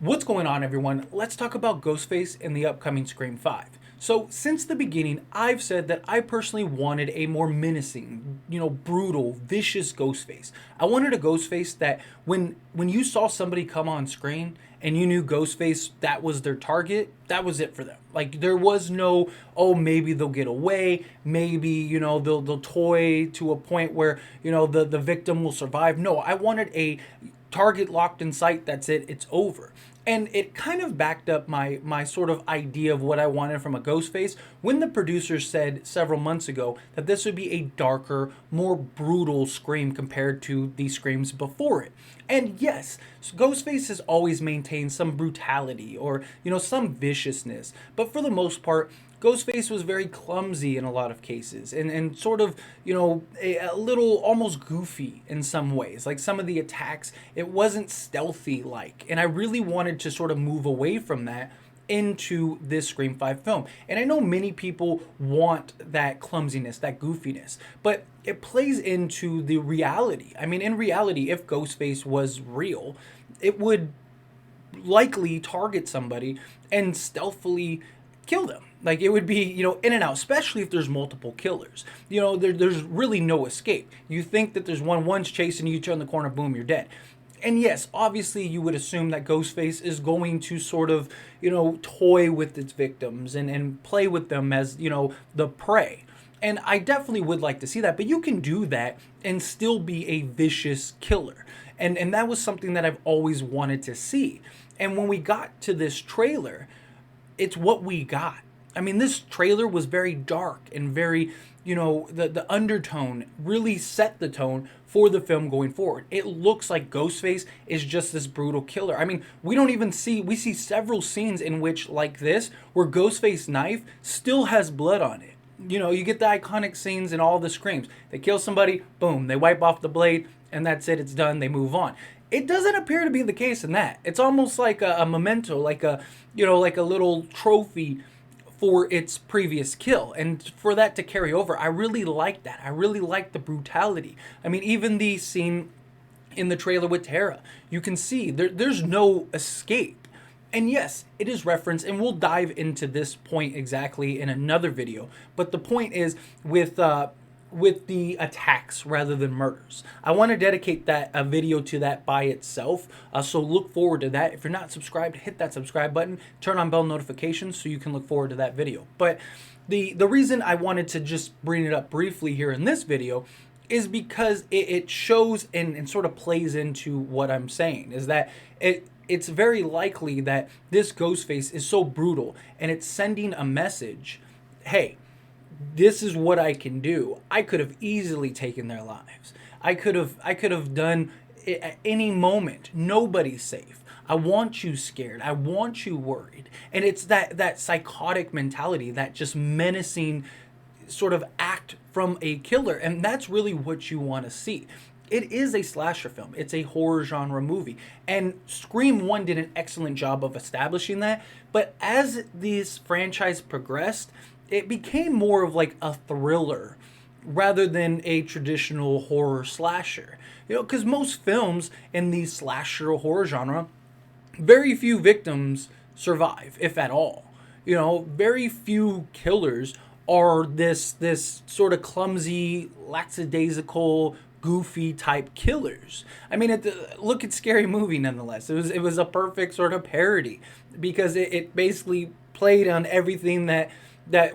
What's going on, everyone? Let's talk about Ghostface in the upcoming Scream 5. So, since the beginning, I've said that I personally wanted a more menacing, brutal, vicious Ghostface. I wanted a Ghostface that when you saw somebody come on screen and you knew Ghostface, that was their target, that was it for them. Like, there was no, oh, maybe they'll get away, maybe, they'll toy to a point where, the victim will survive. No, I wanted a target locked in sight, that's it, it's over. And it kind of backed up my sort of idea of what I wanted from a Ghostface when the producers said several months ago that this would be a darker, more brutal Scream compared to the Screams before it. And yes, Ghostface has always maintained some brutality or, some viciousness, but for the most part, Ghostface was very clumsy in a lot of cases and sort of, a little almost goofy in some ways. Like some of the attacks, it wasn't stealthy like. And I really wanted to sort of move away from that into this Scream 5 film. And I know many people want that clumsiness, that goofiness, but it plays into the reality. I mean, in reality, if Ghostface was real, it would likely target somebody and stealthily kill them. Like it would be, in and out, especially if there's multiple killers. There's really no escape. You think that there's one's chasing you, turn the corner, boom, you're dead. And yes, obviously you would assume that Ghostface is going to sort of, toy with its victims and play with them as, the prey. And I definitely would like to see that, but you can do that and still be a vicious killer. And that was something that I've always wanted to see. And when we got to this trailer, it's what we got. I mean, this trailer was very dark and very, the undertone really set the tone for the film going forward. It looks like Ghostface is just this brutal killer. I mean, we see several scenes in which, like this, where Ghostface's knife still has blood on it. You get the iconic scenes in all the Screams. They kill somebody, boom, they wipe off the blade, and that's it, it's done, they move on. It doesn't appear to be the case in that. It's almost like a memento, like a little trophy for its previous kill. And for that to carry over, I really like that. I really like the brutality. I mean, even the scene in the trailer with Tara, you can see there's no escape. And yes, it is referenced, and we'll dive into this point exactly in another video. But the point is with the attacks rather than murders. I want to dedicate a video to that by itself. So look forward to that. If you're not subscribed, hit that subscribe button. Turn on bell notifications so you can look forward to that video. But the reason I wanted to just bring it up briefly here in this video is because it shows and sort of plays into what I'm saying. Is that it's very likely that this Ghostface is so brutal and it's sending a message, hey, this is what I can do. I could have easily taken their lives. I could have done it at any moment. Nobody's safe. I want you scared. I want you worried. And it's that psychotic mentality, that just menacing sort of act from a killer. And that's really what you want to see. It is a slasher film. It's a horror genre movie. And Scream 1 did an excellent job of establishing that. But as this franchise progressed, it became more of like a thriller rather than a traditional horror slasher. Because most films in the slasher horror genre, very few victims survive, if at all. Very few killers are this sort of clumsy, lackadaisical, goofy type killers. I mean, look at Scary Movie nonetheless. It was a perfect sort of parody because it basically played on everything that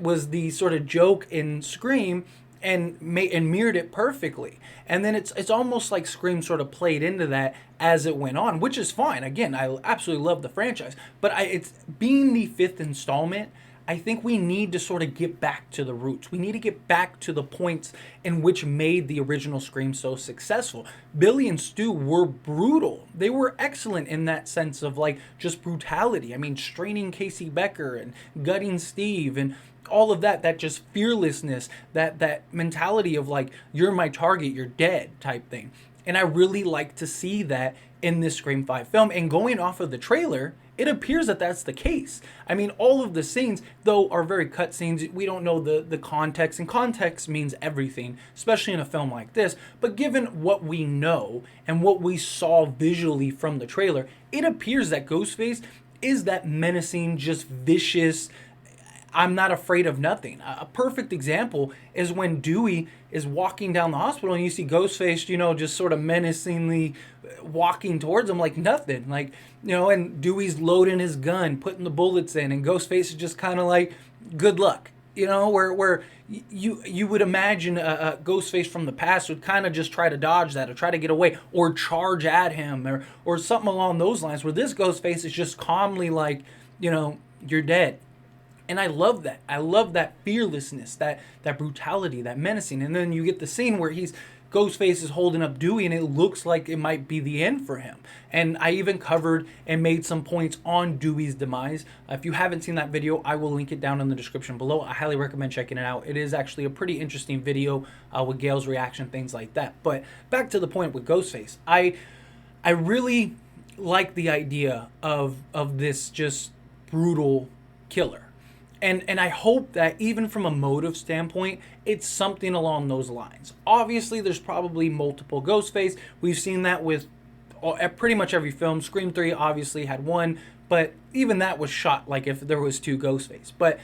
was the sort of joke in Scream and mirrored it perfectly. And then it's almost like Scream sort of played into that as it went on, which is fine. Again, I absolutely love the franchise, but it's being the fifth installment. I think we need to sort of get back to the roots. We need to get back to the points in which made the original Scream so successful. Billy and Stu were brutal. They were excellent in that sense of like just brutality. I mean, straining Casey Becker and gutting Steve and all of that just fearlessness, that mentality of like, you're my target, you're dead type thing. And I really like to see that in this Scream 5 film. And going off of the trailer, it appears that that's the case. I mean, all of the scenes, though, are very cut scenes. We don't know the context, and context means everything, especially in a film like this. But given what we know and what we saw visually from the trailer, it appears that Ghostface is that menacing, just vicious, I'm not afraid of nothing. A perfect example is when Dewey is walking down the hospital and you see Ghostface, just sort of menacingly walking towards him like nothing. Like, and Dewey's loading his gun, putting the bullets in, and Ghostface is just kind of like, good luck. Where you would imagine a Ghostface from the past would kind of just try to dodge that or try to get away or charge at him or something along those lines, where this Ghostface is just calmly like, you're dead. And I love that. I love that fearlessness, that brutality, that menacing. And then you get the scene where Ghostface is holding up Dewey, and it looks like it might be the end for him. And I even covered and made some points on Dewey's demise. If you haven't seen that video, I will link it down in the description below. I highly recommend checking it out. It is actually a pretty interesting video with Gail's reaction, things like that. But back to the point with Ghostface. I really like the idea of this just brutal killer. And I hope that even from a motive standpoint, it's something along those lines. Obviously, there's probably multiple Ghostface. We've seen that with pretty much every film. Scream 3 obviously had one, but even that was shot like if there was two Ghostface. But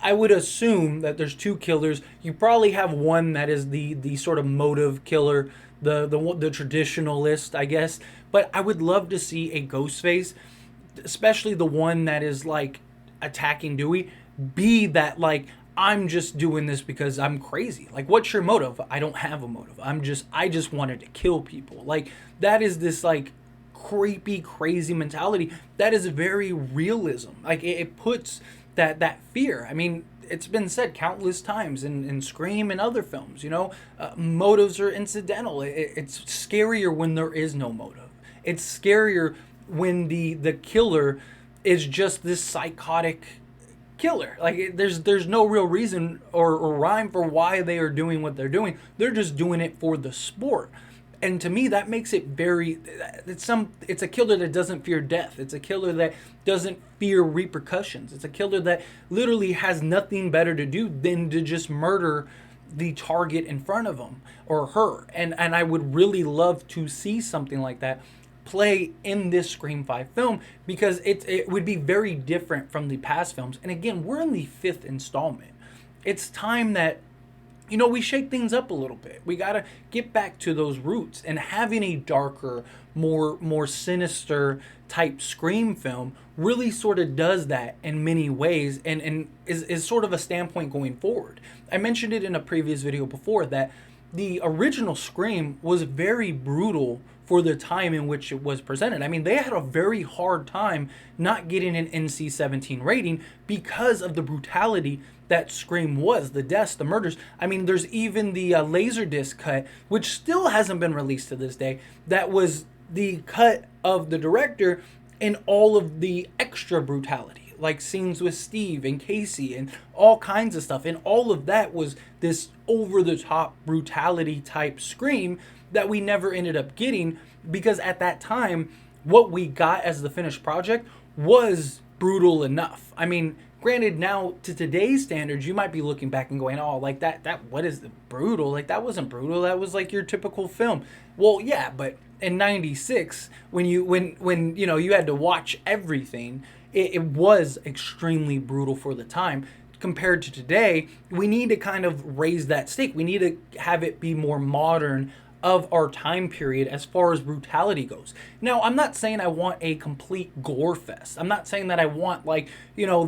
I would assume that there's two killers. You probably have one that is the sort of motive killer, the traditionalist, I guess. But I would love to see a Ghostface, especially the one that is like attacking Dewey, be that like, I'm just doing this because I'm crazy. Like, what's your motive? I don't have a motive. I just wanted to kill people. Like, that is this like creepy, crazy mentality that is very realism. Like, it puts that fear. I mean, it's been said countless times in Scream and other films, motives are incidental. It's scarier when there is no motive. It's scarier when the killer is just this psychotic killer. Like, there's no real reason or rhyme for why they are doing what they're doing. They're just doing it for the sport. And to me, that makes it it's a killer that doesn't fear death. It's a killer that doesn't fear repercussions. It's a killer that literally has nothing better to do than to just murder the target in front of him or her. And I would really love to see something like that play in this Scream 5 film, because it would be very different from the past films. And again, we're in the 5th installment. It's time that we shake things up a little bit. We got to get back to those roots, and having a darker, more sinister type Scream film really sort of does that in many ways, and is sort of a standpoint going forward. I mentioned it in a previous video before that the original Scream was very brutal for the time in which it was presented. I mean, they had a very hard time not getting an NC-17 rating because of the brutality that Scream was, the deaths, the murders. I mean, there's even the Laserdisc cut, which still hasn't been released to this day, that was the cut of the director and all of the extra brutality, like scenes with Steve and Casey and all kinds of stuff. And all of that was this over-the-top brutality type Scream that we never ended up getting, because at that time, what we got as the finished project was brutal enough. I mean, granted, now to today's standards, you might be looking back and going, oh, like that what is the brutal? Like, that wasn't brutal. That was like your typical film. Well, yeah, but in 96, when you had to watch everything, it was extremely brutal for the time. Compared to today, we need to kind of raise that stake. We need to have it be more modern of our time period as far as brutality goes. Now, I'm not saying I want a complete gore fest. I'm not saying that I want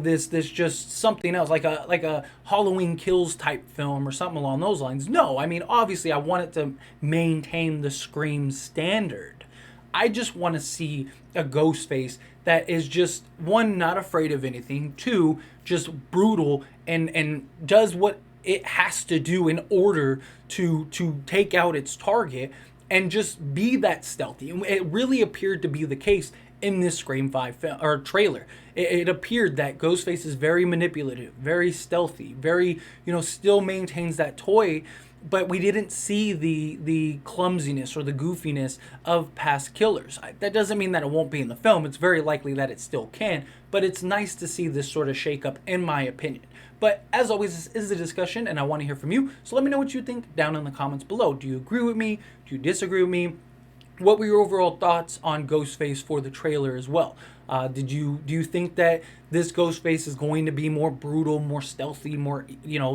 this just something else, like a Halloween Kills type film or something along those lines. No, I mean, obviously I want it to maintain the Scream standard. I just want to see a Ghostface that is just, one, not afraid of anything, two, just brutal and does what it has to do in order to take out its target, and just be that stealthy. And it really appeared to be the case in this Scream 5 trailer. It appeared that Ghostface is very manipulative, very stealthy, very, still maintains that toy, but we didn't see the clumsiness or the goofiness of past killers. That doesn't mean that it won't be in the film. It's very likely that it still can, but it's nice to see this sort of shakeup, in my opinion. But as always, this is a discussion, and I want to hear from you. So let me know what you think down in the comments below. Do you agree with me? Do you disagree with me? What were your overall thoughts on Ghostface for the trailer as well? Do you think that this Ghostface is going to be more brutal, more stealthy, more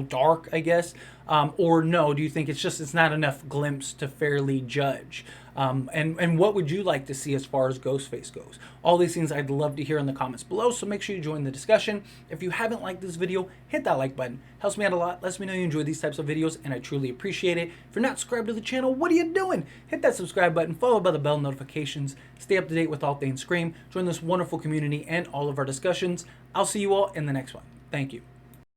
dark, I guess, or no? Do you think it's not enough glimpse to fairly judge? And what would you like to see as far as Ghostface goes? All these things I'd love to hear in the comments below, so make sure you join the discussion. If you haven't liked this video, hit that like button. Helps me out a lot, lets me know you enjoy these types of videos, and I truly appreciate it. If you're not subscribed to the channel, what are you doing? Hit that subscribe button, followed by the bell notifications. Stay up to date with all things Scream. Join this wonderful community and all of our discussions. I'll see you all in the next one. Thank you.